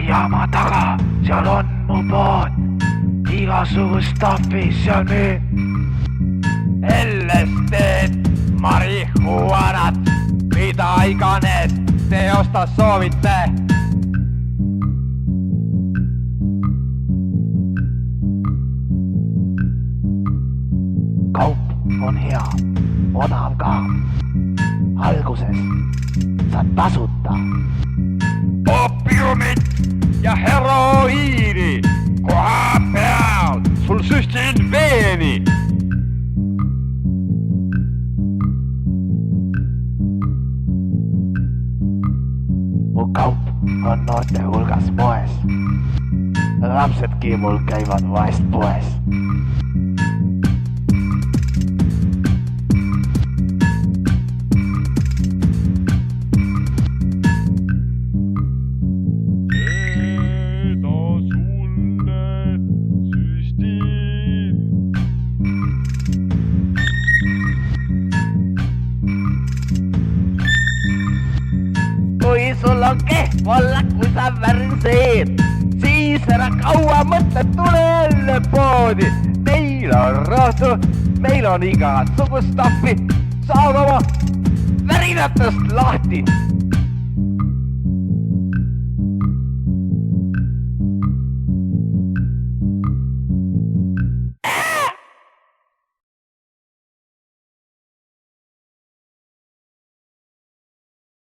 jaama taga, seal on mu pood. Igasugust staffi seal müün. LSD-d, marihuanat, mida iganes te osta soovite. Kaup on hea, odav ka. Alguses saad tasuta. Opiumit ja heroiini koha peal, sul süstin veeni. Mu kaup on noorte hulgas moes. Lapsedki mul käivad vahest poes. Kui sul on kehvolla, kui sa väriseed, siis ära kaua mõtle, tule jälle poodi. Meil on rohtu, meil on igasugust staffi, saad oma värinatest lahti.